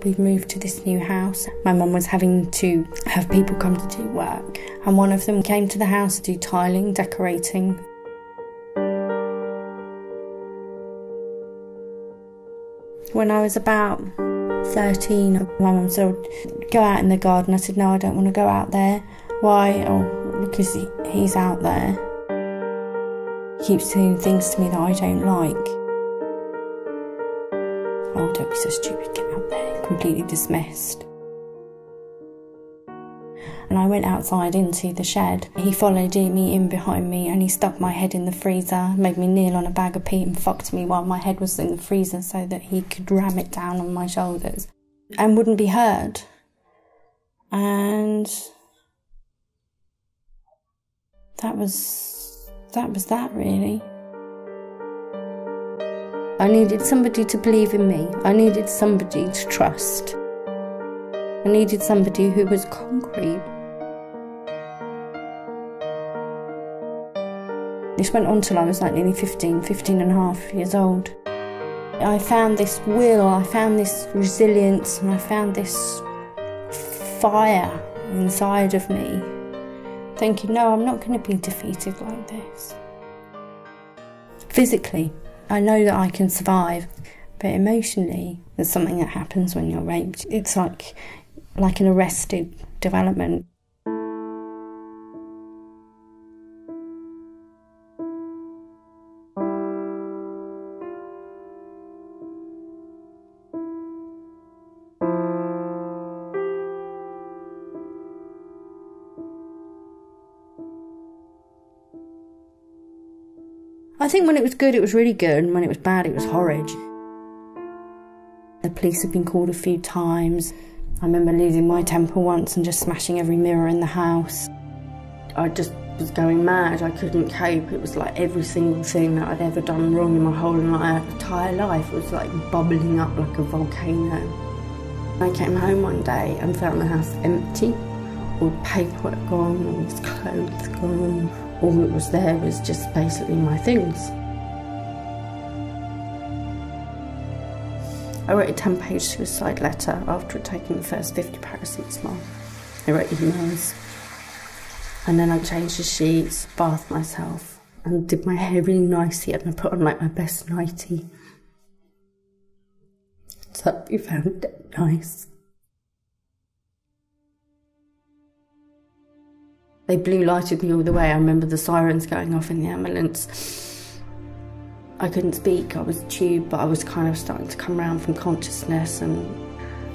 We'd moved to this new house. My mum was having to have people come to do work, and one of them came to the house to do tiling, decorating. When I was about 13, my mum said, go out in the garden. I said, no, I don't want to go out there. Why? Oh, because he's out there. He keeps doing things to me that I don't like. Oh, don't be so stupid, get out there. Completely dismissed. And I went outside into the shed. He followed me in behind me and he stuck my head in the freezer, made me kneel on a bag of peat and fucked me while my head was in the freezer so that he could ram it down on my shoulders and wouldn't be heard. And that was that really. I needed somebody to believe in me. I needed somebody to trust. I needed somebody who was concrete. This went on till I was like nearly 15 and a half years old. I found this will, I found this resilience, and I found this fire inside of me, thinking, no, I'm not going to be defeated like this. Physically, I know that I can survive, but emotionally, there's something that happens when you're raped. It's like an arrested development. I think when it was good, it was really good, and when it was bad, it was horrid. The police had been called a few times. I remember losing my temper once and just smashing every mirror in the house. I just was going mad. I couldn't cope. It was like every single thing that I'd ever done wrong in my whole entire life was like bubbling up like a volcano. I came home one day and found the house empty. All the paperwork gone, all his clothes gone. All that was there was just basically my things. I wrote a 10-page suicide letter after I'd taken the first 50 paracetamol. I wrote emails. And then I changed the sheets, bathed myself, and did my hair really nicely, and I put on like my best nightie. So you found it nice. They blue lighted me all the way. I remember the sirens going off in the ambulance. I couldn't speak, I was tubed, but I was kind of starting to come around from consciousness, and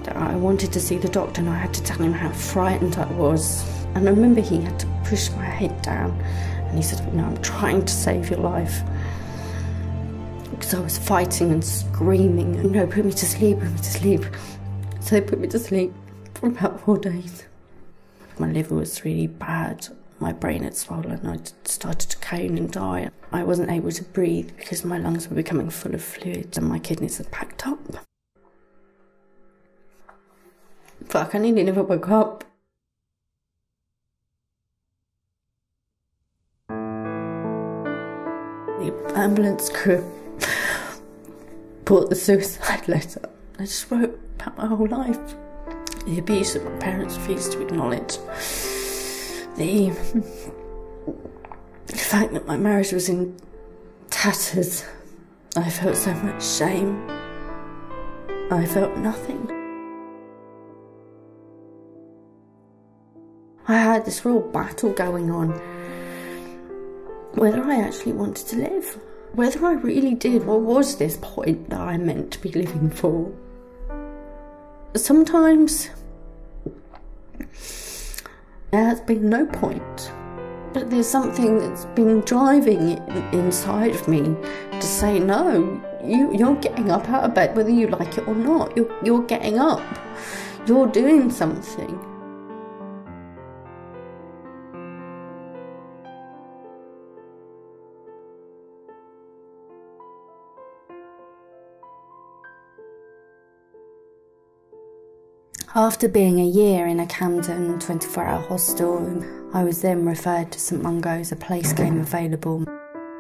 I wanted to see the doctor, and I had to tell him how frightened I was. And I remember he had to push my head down, and he said, no, I'm trying to save your life. Because I was fighting and screaming, and no, put me to sleep, put me to sleep. So they put me to sleep for about 4 days. My liver was really bad. My brain had swollen. I started to cone and die. I wasn't able to breathe because my lungs were becoming full of fluid and my kidneys had packed up. Fuck, I nearly never woke up. The ambulance crew brought the suicide letter. I just wrote about my whole life. The abuse that my parents refused to acknowledge. The fact that my marriage was in tatters. I felt so much shame. I felt nothing. I had this real battle going on. Whether I actually wanted to live. Whether I really did. What was this point that I meant to be living for? Sometimes there has been no point, but there's something that's been driving it inside of me to say, no, you're getting up out of bed whether you like it or not. You're getting up. You're doing something. After being a year in a Camden 24-hour hostel, I was then referred to St Mungo's. A place came available.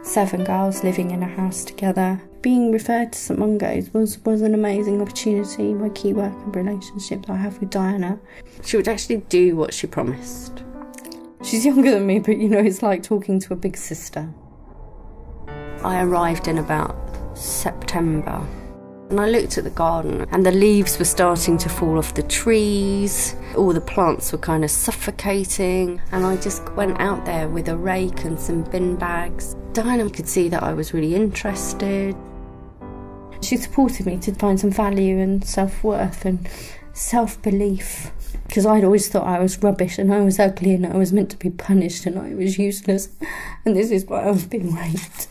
7 girls living in a house together. Being referred to St Mungo's was an amazing opportunity. My key working relationship that I have with Diana. She would actually do what she promised. She's younger than me, but you know, it's like talking to a big sister. I arrived in about September, and I looked at the garden and the leaves were starting to fall off the trees. All the plants were kind of suffocating, and I just went out there with a rake and some bin bags. Diana could see that I was really interested. She supported me to find some value and self-worth and self-belief, because I'd always thought I was rubbish and I was ugly and I was meant to be punished and I was useless, and this is why I was being raped.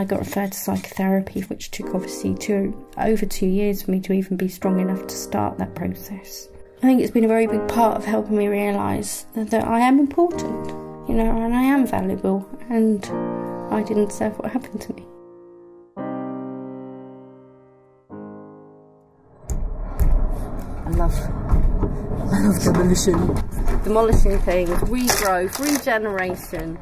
I got referred to psychotherapy, which took obviously over 2 years for me to even be strong enough to start that process. I think it's been a very big part of helping me realise that I am important, you know, and I am valuable, and I didn't deserve what happened to me. I love demolition. Demolishing things, regrowth, regeneration.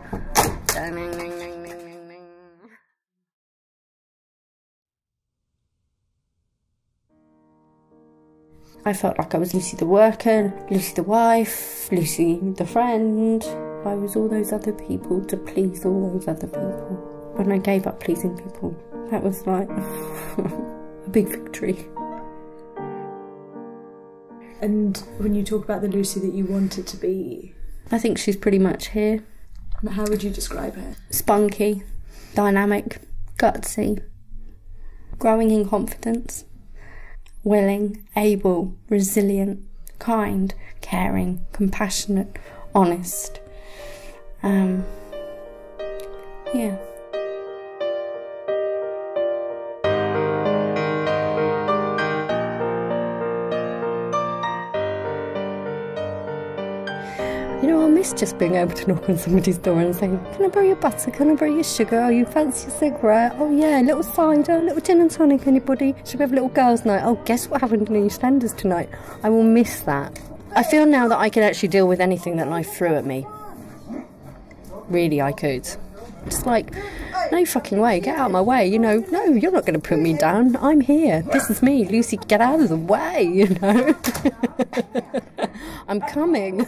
I felt like I was Lucy the worker, Lucy the wife, Lucy the friend. I was all those other people to please all those other people. When I gave up pleasing people, that was like a big victory. And when you talk about the Lucy that you wanted to be, I think she's pretty much here. How would you describe her? Spunky, dynamic, gutsy, growing in confidence, willing, able, resilient, kind, caring, compassionate, honest. Yeah. You know, I miss just being able to knock on somebody's door and say, can I borrow your butter? Can I borrow your sugar? Oh, you fancy a cigarette? Oh yeah, a little cider, a little gin and tonic, anybody? Should we have a little girls' night? Oh, guess what happened in EastEnders tonight? I will miss that. I feel now that I can actually deal with anything that life threw at me. Really, I could. Just like, no fucking way, get out of my way, you know. No, you're not going to put me down. I'm here. This is me. Lucy, get out of the way, you know. I'm coming.